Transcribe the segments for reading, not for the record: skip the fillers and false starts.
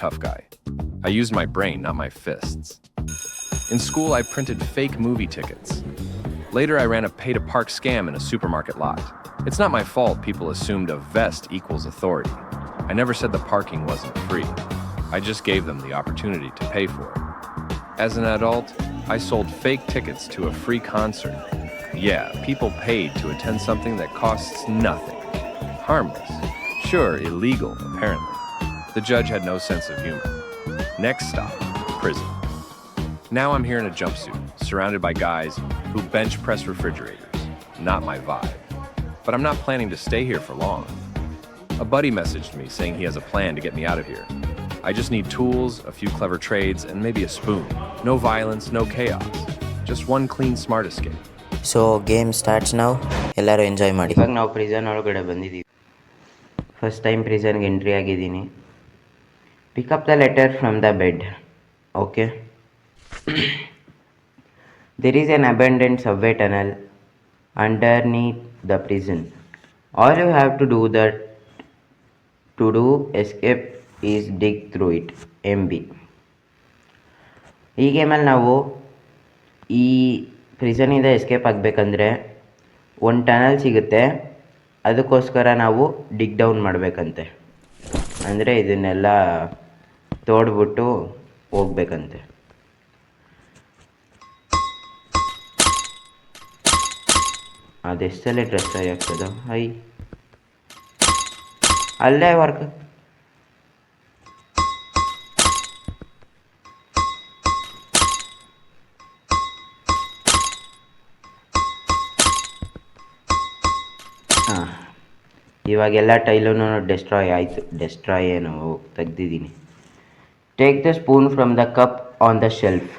tough guy. I used my brain, not my fists. In school, I printed fake movie tickets. Later, I ran a pay-to-park scam in a supermarket lot. It's not my fault people assumed a vest equals authority. I never said the parking wasn't free. I just gave them the opportunity to pay for it. As an adult, I sold fake tickets to a free concert. Yeah, people paid to attend something that costs nothing. Harmless. Sure, illegal, apparently. The judge had no sense of humor. Next stop, prison. Now I'm here in a jumpsuit, surrounded by guys who bench press refrigerators. Not my vibe. But I'm not planning to stay here for long. A buddy messaged me saying he has a plan to get me out of here. I just need tools, a few clever trades, and maybe a spoon. No violence, no chaos. Just one clean, smart escape. So game starts ನಾವು ಎಲ್ಲರೂ enjoy ಮಾಡಿ. ಇವಾಗ ನಾವು prison ಒಳಗಡೆ ಬಂದಿದ್ದೀವಿ. First time ಪ್ರಿಸನ್ಗೆ entry ಆಗಿದ್ದೀನಿ. Pick up the letter from the bed. Okay. There is an abandoned subway tunnel underneath the prison. All you have to do escape is dig through it. MB. ಈ ಗೇಮಲ್ಲಿ ನಾವು ಈ ಪ್ರಿಸನಿಂದ escape ಆಗಬೇಕಂದ್ರೆ ಒಂದು tunnel ಸಿಗುತ್ತೆ. ಅದಕ್ಕೋಸ್ಕರ ನಾವು ಡಿಗ್ down ಮಾಡಬೇಕಂತೆ. ಅಂದರೆ ಇದನ್ನೆಲ್ಲ ತೋಡ್ಬಿಟ್ಟು ಹೋಗ್ಬೇಕಂತೆ. ಅದೆಷ್ಟಲ್ಲೇ ಡ್ರೆಸ್ ಟ್ರೈ ಆಗ್ತದ ಅಲ್ಲೇ ವರ್ಕ್. ಇವಾಗೆಲ್ಲ ಟೈಲೂ ಡೆಸ್ಟ್ರಾಯ್ ಆಯಿತು. ಡೆಸ್ಟ್ರಾಯ್ ಏನು ತೆಗ್ದಿದ್ದೀನಿ. Take the spoon from the cup on the shelf.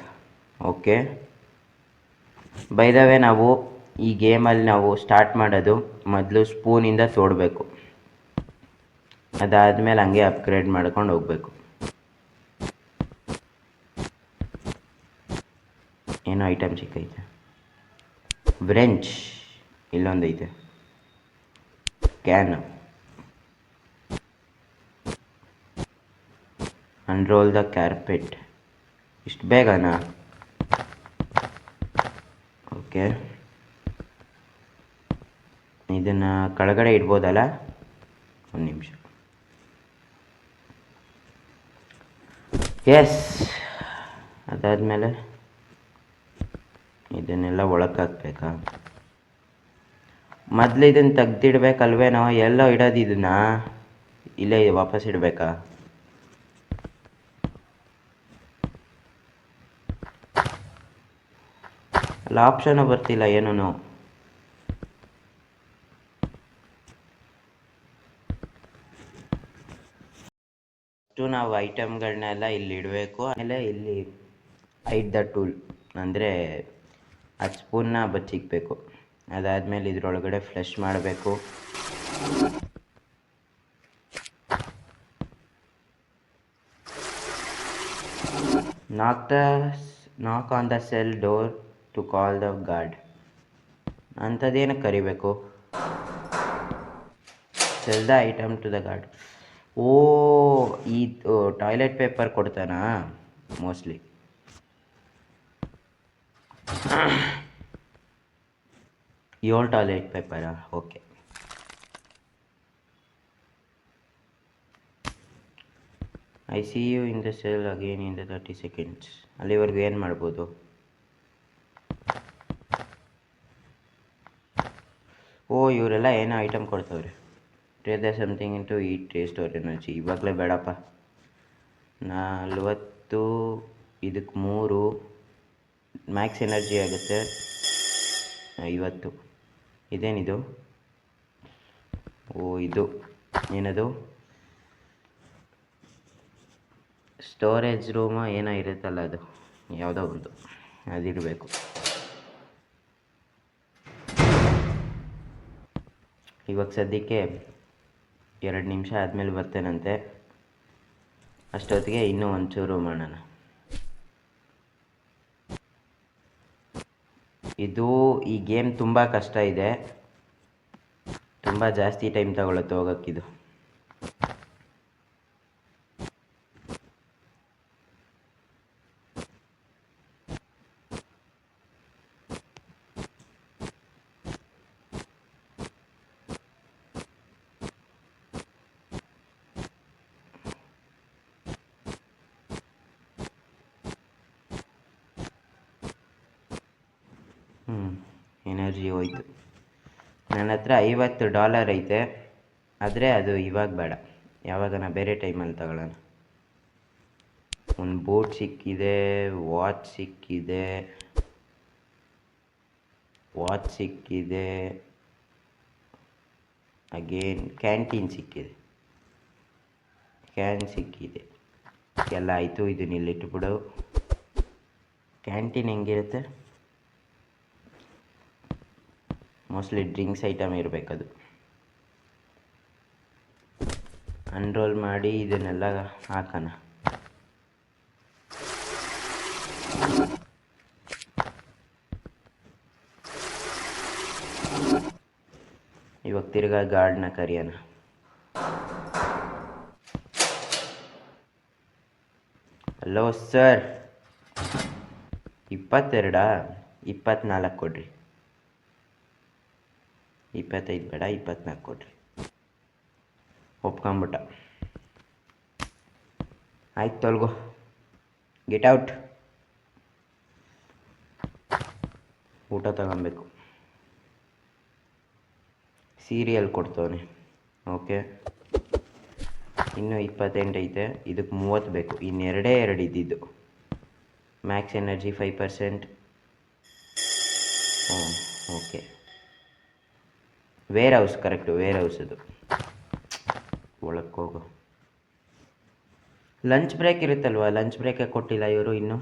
Okay. By the way, ನಾವು ಈ ಗೇಮಲ್ಲಿ ನಾವು ಸ್ಟಾರ್ಟ್ ಮಾಡೋದು ಮೊದಲು ಸ್ಪೂನಿಂದ ತೋಡಬೇಕು. ಅದಾದಮೇಲೆ ಹಂಗೆ ಅಪ್ಗ್ರೇಡ್ ಮಾಡ್ಕೊಂಡು ಹೋಗಬೇಕು. ಏನೋ ಐಟಮ್ ಸಿಕ್ಕೈತೆ. ಬ್ರೆಂಚ್ ಇಲ್ಲೊಂದೈತೆ. ಕ್ಯಾನ್. Unroll the carpet. ಇಷ್ಟು ಬೇಗನಾ? ಓಕೆ. ಇದನ್ನು ಕೆಳಗಡೆ ಇಡ್ಬೋದಲ್ಲ? ಒಂದು ನಿಮಿಷ. ಎಸ್. ಅದಾದಮೇಲೆ ಇದನ್ನೆಲ್ಲ ಒಳಕ್ಕೆ ಹಾಕ್ಬೇಕಾ? ಮೊದಲು ಇದನ್ನು ತೆಗ್ದಿಡ್ಬೇಕಲ್ವೇನೋ? ಎಲ್ಲೋ ಇಡೋದು ಇದನ್ನ? ಇಲ್ಲೇ ವಾಪಸ್ ಇಡಬೇಕಾ? ಅಲ್ಲ, ಆಪ್ಷನು ಬರ್ತಿಲ್ಲ ಏನೂ. ನಾವು ಐಟಮ್ಗಳನ್ನೆಲ್ಲ ಇಲ್ಲಿ ಇಡಬೇಕು. ಆಮೇಲೆ ಇಲ್ಲಿ ಐಟ್ ದ ಟೂಲ್ ಅಂದರೆ ಅದು ಸ್ಪೂನ್ನ ಬಚ್ಚಿಕ್ಬೇಕು. ಅದಾದಮೇಲೆ ಇದರೊಳಗಡೆ ಫ್ಲಶ್ ಮಾಡಬೇಕು. Knock on the cell door to call the guard. ಅಂಥದ್ದೇನಕ್ಕೆ ಕರಿಬೇಕು? Sell the item to the guard. ಓ, ಈ ಟಾಯ್ಲೆಟ್ ಪೇಪರ್ ಕೊಡ್ತಾನಾ ಮೋಸ್ಟ್ಲಿ. ಯೋರ್ ಟಾಯ್ಲೆಟ್ ಪೇಪರಾ? Okay. I see you in the cell again in the 30 seconds. ಅಲ್ಲಿವರೆಗೂ ಏನು ಮಾಡ್ಬೋದು? ಓ, ಇವರೆಲ್ಲ ಏನೋ ಐಟಮ್ ಕೊಡ್ತವ್ರೆ. Try the something into eat store energy. ಇವಾಗಲೇ ಬೇಡಪ್ಪ. 40, ಇದಕ್ಕೆ 3 ಮ್ಯಾಕ್ಸ್ ಎನರ್ಜಿ ಆಗುತ್ತೆ. 50. ಇದೇನಿದು? ಓ, ಇದು ಏನದು? ಸ್ಟೋರೇಜ್ ರೂಮ ಏನೋ ಇರುತ್ತಲ್ಲ, ಅದು ಯಾವುದೋ ಒಂದು ಅದಿರಬೇಕು. ಇವಾಗ ಸದ್ಯಕ್ಕೆ 2 ನಿಮಿಷ ಆದಮೇಲೆ ಬರ್ತೇನಂತೆ. ಅಷ್ಟೊತ್ತಿಗೆ ಇನ್ನೂ ಒಂಚೂರು ಮಾಡೋಣ. ಈ ಗೇಮ್ ತುಂಬ ಕಷ್ಟ ಇದೆ. ತುಂಬ ಜಾಸ್ತಿ ಟೈಮ್ ತಗೊಳುತ್ತೆ ಹೋಗೋಕ್ಕಿದು. ಎನರ್ಜಿ ಹೋಯ್ತು. ನನ್ನ ಹತ್ರ $50 ಐತೆ, ಆದರೆ ಅದು ಇವಾಗ ಬೇಡ, ಯಾವಾಗನ ಬೇರೆ ಟೈಮಲ್ಲಿ ತಗೊಳ್ಳೋಣ. ಒಂದು ಬೋಟ್ ಸಿಕ್ಕಿದೆ, ವಾಚ್ ಸಿಕ್ಕಿದೆ, ಅಗೇನ್ ಕ್ಯಾನ್ ಸಿಕ್ಕಿದೆ, ಎಲ್ಲ ಆಯಿತು. ಇದನ್ನ ಇಲ್ಲಿಟ್ಬಿಡು. ಕ್ಯಾಂಟೀನ್ ಹೆಂಗಿರುತ್ತೆ? ಮೋಸ್ಟ್ಲಿ ಡ್ರಿಂಕ್ಸ್ ಐಟಮ್ ಇರಬೇಕದು. ಅನ್ರೋಲ್ ಮಾಡಿ ಇದನ್ನೆಲ್ಲ ಹಾಕೋಣ. ಇವಾಗ ತಿರ್ಗಾ ಗಾರ್ಡ್ನ ಕರೆಯೋಣ. ಹಲೋ ಸರ್, 22 24 ಕೊಡ್ರಿ. 25 ಬೇಡ, 24 ಕೊಡ್ರಿ. ಒಪ್ಕೊಂಬಿಟ್ಟ. ಆಯ್ತು, ತೊಳ್ಗೋ, ಗೆಟ್ ಔಟ್. ಊಟ ತಗೊಬೇಕು. ಸೀರಿಯಲ್ ಕೊಡ್ತವನೆ. ಓಕೆ, ಇನ್ನೂ 28 ಐತೆ. ಇದಕ್ಕೆ 30 ಬೇಕು. ಇನ್ನು ಎರಡು ಇದ್ದಿದ್ದು. Max energy 5%. Okay, warehouse, correct, warehouse ಅದು. ಒಳಕ್ಕೆ ಹೋಗು. ಲಂಚ್ ಬ್ರೇಕ್ ಇರುತ್ತಲ್ವ, ಲಂಚ್ ಬ್ರೇಕೇ ಕೊಟ್ಟಿಲ್ಲ ಇವರು ಇನ್ನೂ.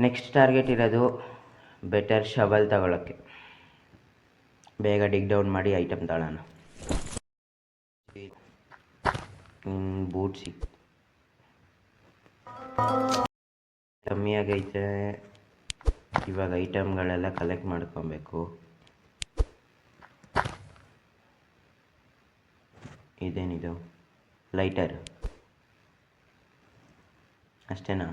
ನೆಕ್ಸ್ಟ್ ಟಾರ್ಗೆಟ್ ಇರೋದು ಬೆಟರ್ ಶವಲ್ ತಗೊಳ್ಳೋಕ್ಕೆ. ಬೇಗ ಡಿಗ್ ಡೌನ್ ಮಾಡಿ ಐಟಮ್ ತಗೊಳ್ಳೋಣ. ಬೂಟ್ ಕಮ್ಮಿ ಆಗೈತೆ. ಇವಾಗ ಐಟಮ್ಗಳೆಲ್ಲ ಕಲೆಕ್ಟ್ ಮಾಡ್ಕೊಬೇಕು. ಇದೇನಿದು? ಲೈಟರ್ ಅಷ್ಟೇನಾ?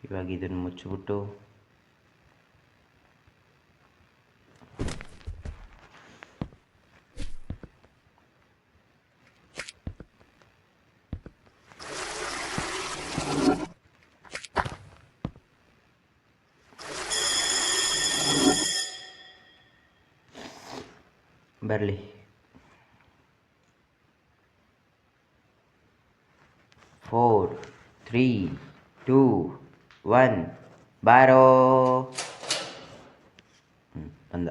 ಇವಾಗ ಇದನ್ನು ಮುಚ್ಚಿಬಿಟ್ಟು ಬರಲಿ. 4 3 2 1 ಬಾರೋ. ಬಂದ.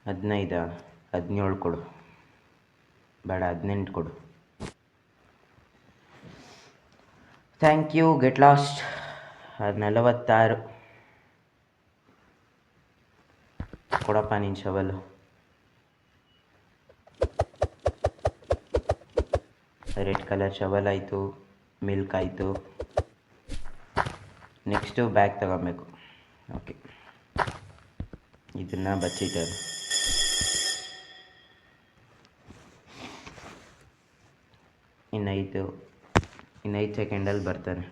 15 17 ಕೊಡು. ಬೇಡ, 18 ಕೊಡು. Thank you, get lost. 46 ಕೊಡಪ್ಪ ನೀನು ಶವಲು. ರೆಡ್ ಕಲರ್ ಶವಲ್ ಆಯಿತು, ಮಿಲ್ಕ್ ಆಯಿತು. ನೆಕ್ಸ್ಟು ಬ್ಯಾಗ್ ತಗೊಬೇಕು. ಓಕೆ, ಇದನ್ನು ಬಚ್ಚಿಟ್ಟಾರೆ. ಇನ್ನು 5 ಸೆಕೆಂಡಲ್ಲಿ ಬರ್ತಾನೆ.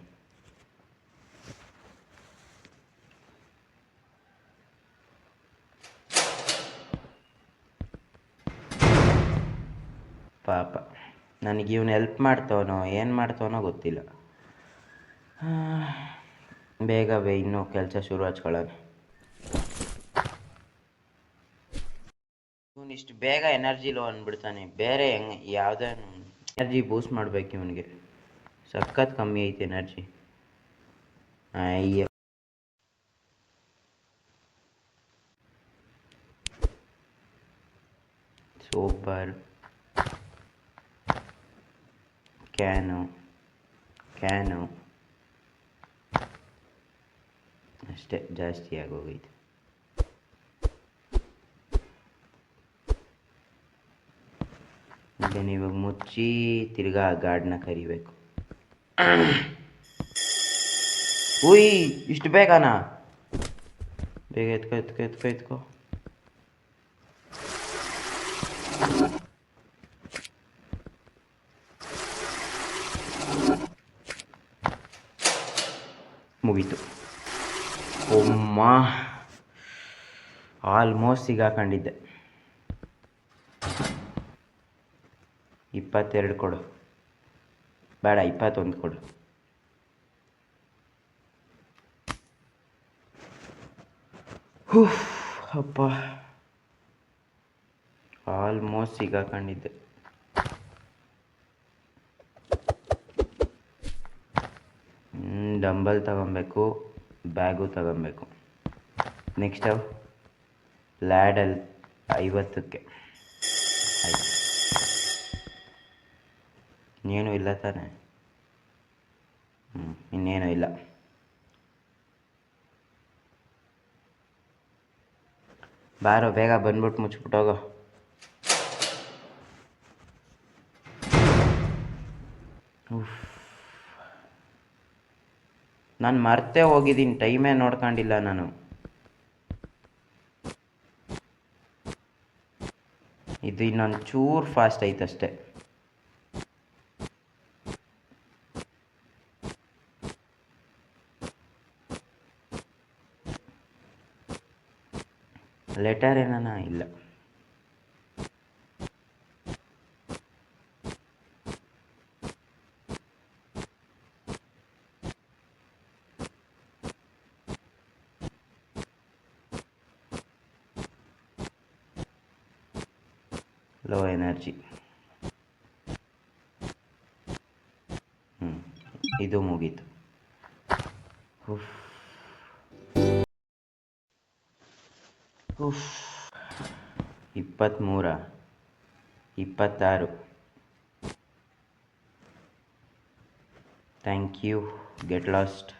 ಪಾಪ, ನನಗೆ ಇವನು ಹೆಲ್ಪ್ ಮಾಡ್ತವನೋ ಏನು ಮಾಡ್ತವನೋ ಗೊತ್ತಿಲ್ಲ. ಬೇಗವೇ ಇನ್ನೂ ಕೆಲಸ ಶುರು ಹಚ್ಕೊಳ್ಳೋಣ. ಇವನು ಇಷ್ಟು ಬೇಗ ಎನರ್ಜಿ ಲೋ ಅಂದ್ಬಿಡ್ತಾನೆ. ಬೇರೆ ಹೆಂಗೆ ಯಾವುದೇ ಎನರ್ಜಿ ಬೂಸ್ಟ್ ಮಾಡಬೇಕು ಇವನಿಗೆ. ಸಖತ್ ಕಮ್ಮಿ ಐತೆ ಎನರ್ಜಿ. ಅಯ್ಯ, ಸೂಪರ್. ಕ್ಯಾನು ಅಷ್ಟೇ, ಜಾಸ್ತಿ ಆಗೋಗೈತೆ. ಇದನ್ನು ಇವಾಗ ಮುಚ್ಚಿ ತಿರ್ಗಾ ಗಾರ್ಡ್ನ ಕರಿಬೇಕು. ಉಯ್, ಇಷ್ಟು ಬೇಗನಾ? ಬೇಗ ಎತ್ಕೋ. ಮುಗೀತು. ಒಮ್ಮ ಆಲ್ಮೋಸ್ಟ್ ಸಿಗಾಕೊಂಡಿದ್ದೆ. 22 ಕೊಡು, ಬೇಡ 21 ಕೊಡು. ಅಪ್ಪ, ಆಲ್ಮೋಸ್ಟ್ ಸಿಗಾಕೊಂಡಿದ್ದೆ. ಡಂಬಲ್ ತಗೊಬೇಕು, ಬ್ಯಾಗು ತಗೊಬೇಕು. ನೆಕ್ಸ್ಟ್ ಲ್ಯಾಡಲ್ಲಿ 50ಕ್ಕೆ ಆಯ್ತು. ಇನ್ನೇನು ಇಲ್ಲ ತಾನೆ? ಇನ್ನೇನು ಇಲ್ಲ. ಬಾರೋ ಬೇಗ ಬಂದ್ಬಿಟ್ಟು ಮುಚ್ಚಿಬಿಟ್ಟೋಗೋ. ನಾನು ಮರ್ತೇ ಹೋಗಿದ್ದೀನಿ, ಟೈಮೇ ನೋಡ್ಕೊಂಡಿಲ್ಲ ನಾನು. ಇದು ಇನ್ನೊಂದು ಚೂರು ಫಾಸ್ಟ್ ಐತಷ್ಟೆ. ಲೆಟರ್ ಏನಾನ ಇಲ್ಲ. Low energy. ಇದು ಮುಗೀತು. 23, 26. Thank you. Get lost.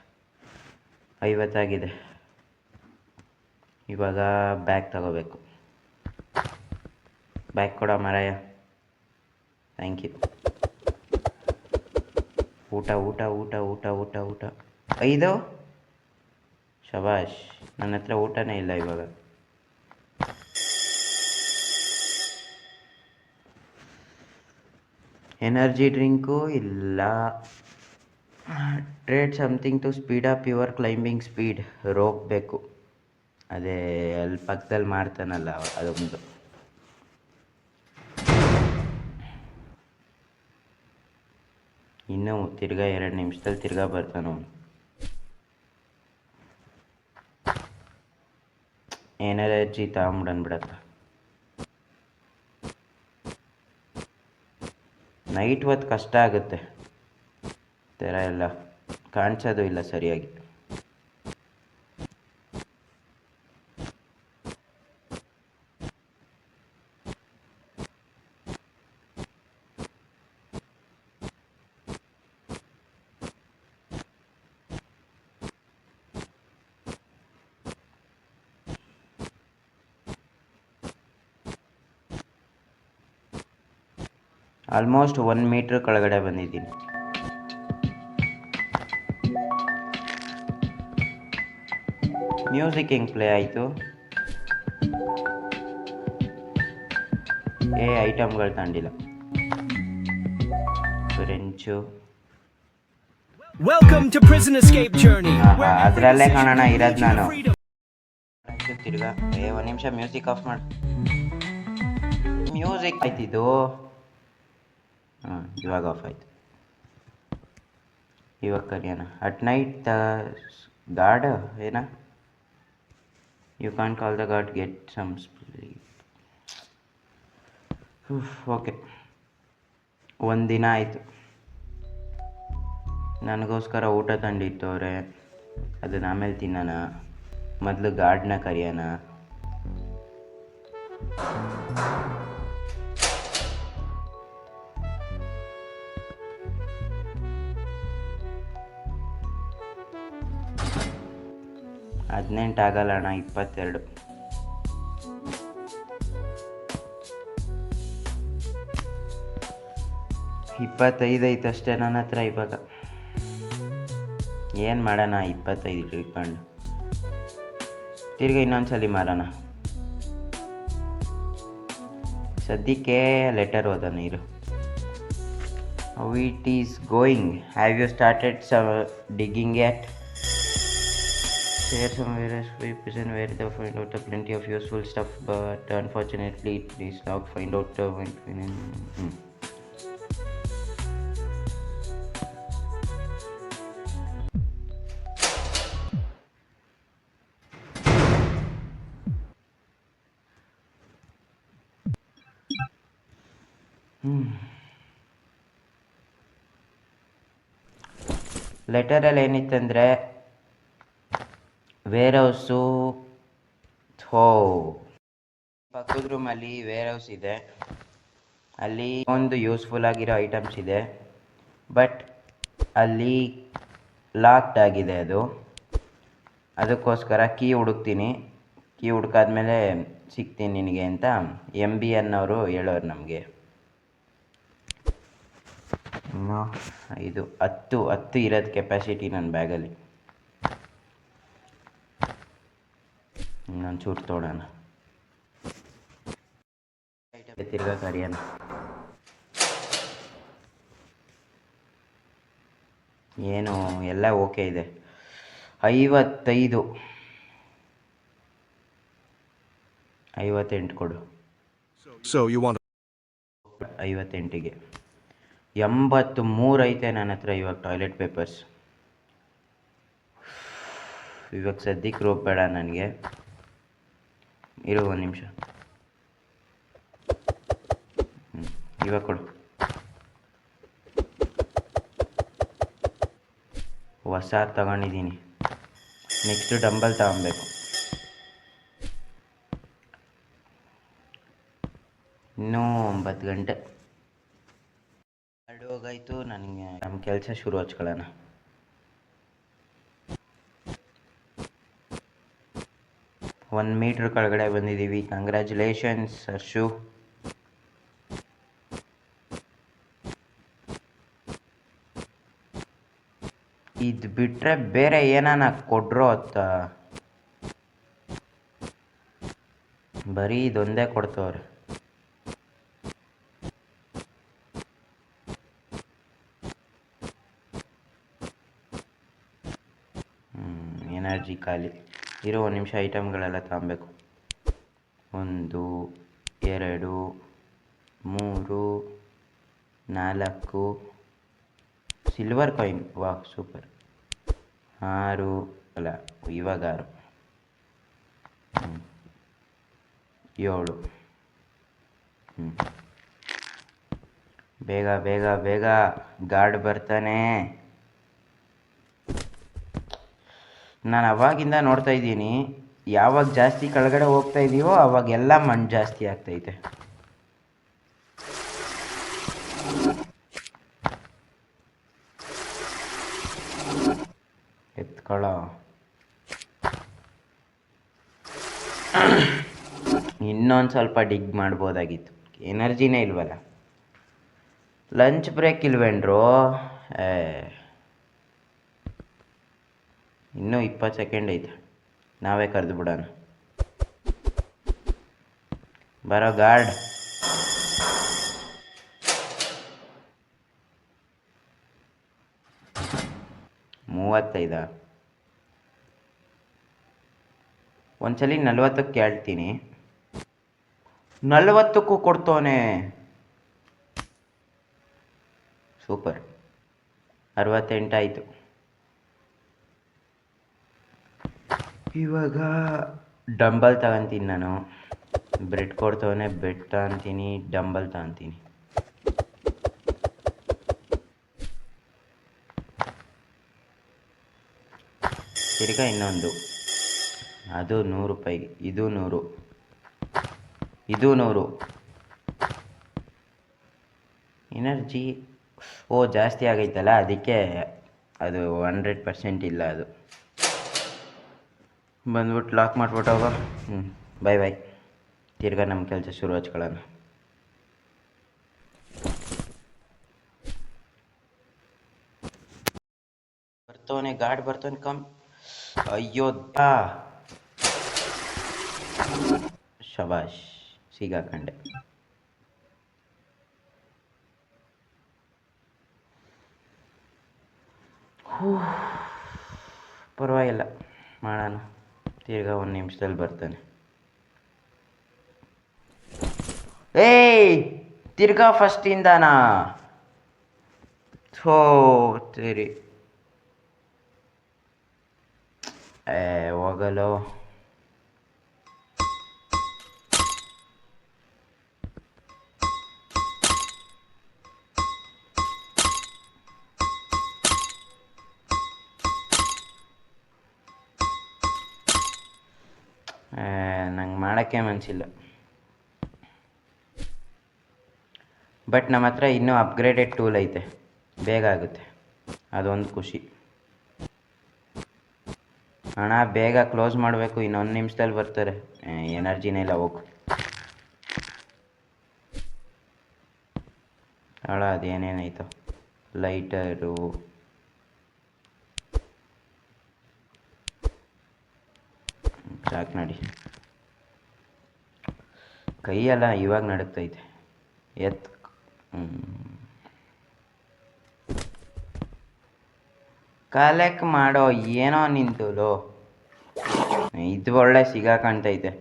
50 ಆಗಿದೆ. ಇವಾಗ ಬ್ಯಾಗ್ ತಗೋಬೇಕು. ಬ್ಯಾಗ್ ಕೊಡ ಮಾರಾಯ. Thank you. ಊಟ ಊಟ ಊಟ ಊಟ ಊಟ ಊಟ 5. ಶಬಾಷ್. ನನ್ನ ಹತ್ರ ಊಟನೇ ಇಲ್ಲ ಇವಾಗ. ಎನರ್ಜಿ ಡ್ರಿಂಕು ಇಲ್ಲ. Trade something to speed up your climbing speed. Rope ಬೇಕು. ಅದೇ ಅಲ್ಲಿ ಪಕ್ಕದಲ್ಲಿ ಮಾಡ್ತಾನಲ್ಲ ಅದೊಂದು. ಇನ್ನೂ ತಿರ್ಗಾ 2 ನಿಮಿಷದಲ್ಲಿ ತಿರ್ಗಾ ಬರ್ತಾನವನು. ಎನರ್ಜಿ ತಗೊಂಬಿಡನ್ಬಿಡತ್ತ. ನೈಟ್ ಹೊತ್ತು ಕಷ್ಟ ಆಗುತ್ತೆ. ಥರ ಎಲ್ಲ ಕಾಣಿಸೋದು ಇಲ್ಲ ಸರಿಯಾಗಿ. ಆಲ್ಮೋಸ್ಟ್ 1 ಮೀಟ್ರ್ ಕೆಳಗಡೆ ಬಂದಿದ್ದೀನಿ. ಮ್ಯೂಸಿಕ್ ಹೆಂಗೆ ಪ್ಲೇ ಆಯಿತು? ಐಟಮ್ಗಳು ತಗೊಂಡಿಲ್ಲ. ಫ್ರೆಂಚು ಅದರಲ್ಲೇ ಕಾಣೋಣ ಇರೋದು ನಾನು. ತಿರ್ಗಾ 1 ನಿಮಿಷ ಮ್ಯೂಸಿಕ್ ಆಫ್ ಮಾಡಿ. ಮ್ಯೂಸಿಕ್ ಆಯ್ತಿದ್ದು. ಇವಾಗ ಆಫ್ ಆಯ್ತು. ಇವಾಗ ಕರಿಯೋಣ. ಅಟ್ ನೈಟ್ ಗಾರ್ಡ್ ಏನ? You can't call the guard, get some sleep. Okay, 1 ದಿನ ಆಯಿತು. ನನಗೋಸ್ಕರ ಊಟ ತಂದಿಟ್ಟವ್ರೆ. ಅದನ್ನ ಆಮೇಲೆ ತಿನ್ನೋಣ. ಮೊದಲು ಗಾರ್ಡ್ನ ಕರಿಯೋಣ. ಆಗಲ್ಲ ಅಣ್ಣ, 22. ಐತಷ್ಟೇ ನನ್ನ ಹತ್ರ ಇವಾಗ. ಏನು ಮಾಡೋಣ? 25 ಇಟ್ಕೊಂಡು ತಿರ್ಗಿ ಇನ್ನೊಂದ್ಸಲಿ ಮಾಡೋಣ. ಸದ್ಯಕ್ಕೆ ಲೆಟರ್ ಓದೋಣ ಇರು. How it is going? Have you started digging yet? share some various papers and where they find out plenty of useful stuff, but unfortunately, it is not find out ಲೆಟರಲ್ಲಿ ಏನಿತ್ತಂದರೆ ವೇರ್ ಹೌಸು ಹೋ ಪಕ್ಕದ ರೂಮಲ್ಲಿ wear house ಇದೆ, ಅಲ್ಲಿ ಒಂದು useful ಆಗಿರೋ items ಇದೆ, ಬಟ್ ಅಲ್ಲಿ ಲಾಕ್ಡ್ ಆಗಿದೆ. ಅದಕ್ಕೋಸ್ಕರ ಕೀ ಹುಡುಕ್ತೀನಿ. ಕೀ ಹುಡುಕಾದ್ಮೇಲೆ ಸಿಗ್ತೀನಿ ನಿನಗೆ ಅಂತ MBN ಅವರು ಹೇಳೋರು ನಮಗೆ. ಇನ್ನು ಇದು 10 ಇರೋದು ಕೆಪಾಸಿಟಿ ನನ್ನ ಬ್ಯಾಗಲ್ಲಿ. ಇನ್ನೊಂದು ಚೂರು ತೊಗೊಳೋಣ, ತಿರ್ಗಾ ಕರಿಯೋಣ. ಏನು ಎಲ್ಲ ಓಕೆ ಇದೆ. 58 ಕೊಡು. So you want 58ಗೆ 83 ಐತೆ ನನ್ನ ಹತ್ರ ಇವಾಗ ಟಾಯ್ಲೆಟ್ ಪೇಪರ್ಸ್. ಇವಾಗ ಸದ್ಯಕ್ಕೆ ರೋಪ್ ಬೇಡ ನನಗೆ. ಇರು ಒಂದು ನಿಮಿಷ. ಇವಾಗ ಕೊಡು. ಹೊಸ ತಗೊಂಡಿದ್ದೀನಿ. ನೆಕ್ಸ್ಟ್ ಡಂಬಲ್ ತಗೊಬೇಕು. ಇನ್ನೂ 9 ಗಂಟೆ ಹೋಗಾಯ್ತು. ನನಗೆ ನಮ್ಮ ಕೆಲಸ ಶುರು ಹಚ್ಕೊಳ್ಳೋಣ. ಒಂದು ಮೀಟ್ರ್ ಕೆಳಗಡೆ ಬಂದಿದ್ದೀವಿ. ಕಂಗ್ರ್ಯಾಚುಲೇಷನ್ಸ್ ಹರ್ಷು. ಇದು ಬಿಟ್ಟರೆ ಬೇರೆ ಏನಾನ ಕೊಡ್ರೋ ಅಂತ ಬರೀ ಇದೊಂದೇ ಕೊಡ್ತವ್ರೆ. ಎನರ್ಜಿ ಖಾಲಿ. ಇರೋ ಒಂದು ನಿಮಿಷ ಐಟಮ್ಗಳೆಲ್ಲ ತಗೊಬೇಕು. 1 2 3 4 ಸಿಲ್ವರ್ ಕಾಯಿನ್. ವಾಹ್ ಸೂಪರ್. 6 ಅಲ್ಲ ಇವಾಗ 6 7 ಬೇಗ ಬೇಗ ಬೇಗ, ಗಾರ್ಡ್ ಬರ್ತಾನೆ. ನಾನು ಅವಾಗಿಂದ ನೋಡ್ತಾ ಇದ್ದೀನಿ, ಯಾವಾಗ ಜಾಸ್ತಿ ಕೆಳಗಡೆ ಹೋಗ್ತಾ ಇದೀವೋ ಅವಾಗೆಲ್ಲ ಮಣ್ಣು ಜಾಸ್ತಿ ಆಗ್ತೈತೆ. ಎತ್ಕೊಳ್ಳೋ. ಇನ್ನೊಂದು ಸ್ವಲ್ಪ ಡಿಗ್ ಮಾಡ್ಬೋದಾಗಿತ್ತು. ಎನರ್ಜಿನೇ ಇಲ್ವಲ್ಲ. ಲಂಚ್ ಬ್ರೇಕ್ ಇಲ್ವೇನ್ರೋ? ಇನ್ನೂ 20 ಸೆಕೆಂಡ್ ಐತೆ. ನಾವೇ ಕರೆದು ಬಿಡೋಣ. ಬರೋ ಗಾರ್ಡ್. $35. ಒಂದ್ಸಲಿ 40ಕ್ಕೆ ಕೇಳ್ತೀನಿ. 40ಕ್ಕೂ ಕೊಡ್ತವನೆ. ಸೂಪರ್. 68 ಆಯಿತು. ಇವಾಗ ಡಂಬಲ್ ತಗೊತೀನಿ ನಾನು. ಬ್ರೆಡ್ ಕೊಡ್ತವನೆ, ಬ್ರೆಡ್ ತಗೊತೀನಿ, ಡಂಬಲ್ ತಗೊತೀನಿ. ತಿರ್ಗಾ ಇನ್ನೊಂದು. ಅದು $100. ಇದು 100. ಇದು 100. ಎನರ್ಜಿ ಜಾಸ್ತಿ ಆಗೈತಲ್ಲ, ಅದಕ್ಕೆ ಅದು 100% ಇಲ್ಲ. ಅದು ಬಂದ್ಬಿಟ್ಟು ಲಾಕ್ ಮಾಡಿಬಿಟ್ಟೋಗ. ಬಾಯ್ ಬಾಯ್. ತಿರ್ಗಾ ನಮ್ಮ ಕೆಲಸ ಶುರು ಹಚ್ಕೊಳ್ಳೋಣ. ಬರ್ತವನೆ ಗಾರ್ಡ್, ಬರ್ತವನೆ. ಅಯ್ಯೋ ಶಬಾಷ್, ಸಿಗಾಕಂಡೆ. ಪರವಾಗಿಲ್ಲ. ಮಾಡೋಣ. ತಿರ್ಗಾ 1 ನಿಮಿಷದಲ್ಲಿ ಬರ್ತಾನೆ. ಏಯ್ ತಿರ್ಗಾ ಫಸ್ಟಿಂದನಾ? ಥೋ ಸರಿ ಹೋಗಲು. ನಂಗೆ ಮಾಡೋಕ್ಕೆ ಮನಸ್ಸಿಲ್ಲ. ಬಟ್ ನಮ್ಮ ಹತ್ರ ಇನ್ನೂ ಅಪ್ಗ್ರೇಡೆಡ್ ಟೂಲ್ ಐತೆ, ಬೇಗ ಆಗುತ್ತೆ, ಅದೊಂದು ಖುಷಿ. ಅಣ್ಣ ಬೇಗ ಕ್ಲೋಸ್ ಮಾಡಬೇಕು, ಇನ್ನೊಂದು ನಿಮಿಷದಲ್ಲಿ ಬರ್ತಾರೆ. ಎನರ್ಜಿನೇ ಇಲ್ಲ, ಹೋಗು. ಅಳ ಅದೇನೇನಾಯ್ತು, ಲೈಟರು, ಸಾಕು ನಡಿ. ಕೈಯೆಲ್ಲ ಇವಾಗ ನಡುಕ್ತೈತೆ. ಕಲೆಕ್ಟ್ ಮಾಡೋ, ಏನೋ ನಿಂತುಲು ಇದು ಒಳ್ಳೆ ಸಿಗಾಕಂತೈತೆ.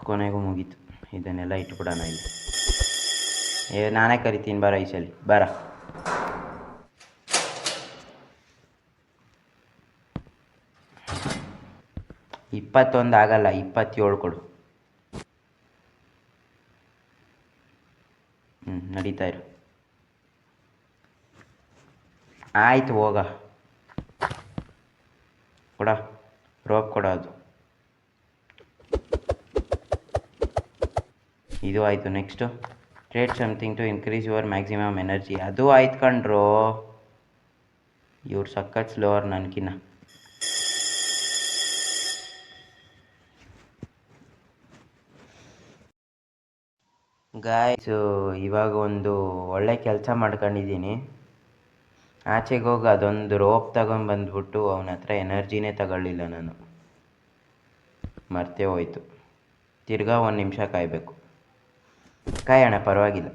ಕೊನೆಗೂ ಮುಗೀತು. ಇದನ್ನೆಲ್ಲ ಇಟ್ಬಿಡೋಣ ಇಲ್ಲಿ. ನಾನೇ ಕರಿತೀನಿ ಬಾರ ಈ ಸಲ, ಬಾರ. ಇಪ್ಪತ್ತೊಂದು ಆಗಲ್ಲ, 27 ಕೊಡು. ನಡೀತಾ ಇರು. ಆಯ್ತು ಹೋಗ, ಕೊಡ ರೋಪ್ ಕೊಡ. ಅದು ಇದು ಆಯಿತು. Next trade something to increase your maximum energy. ಅದು ಆಯ್ತು ಕಣ್ರೋ. ಇವ್ರು ಸಖತ್ ಸ್ಲೋವರ್ ನನಗಿನ್ನ. ಗಾಯ್ಸು ಇವಾಗ ಒಂದು ಒಳ್ಳೆ ಕೆಲಸ ಮಾಡ್ಕೊಂಡಿದ್ದೀನಿ. ಆಚೆಗೆ ಹೋಗಿ ಅದೊಂದು ರೋಪ್ ತಗೊಂಬಂದ್ಬಿಟ್ಟು ಅವನ ಹತ್ರ ಎನರ್ಜಿನೇ ತಗೊಳ್ಳಿಲ್ಲ ನಾನು, ಮರ್ತೇ ಹೋಯ್ತು. ತಿರ್ಗಾ 1 ನಿಮಿಷ ಕಾಯಬೇಕು. ಕಾಯೋಣ, ಪರವಾಗಿಲ್ಲ.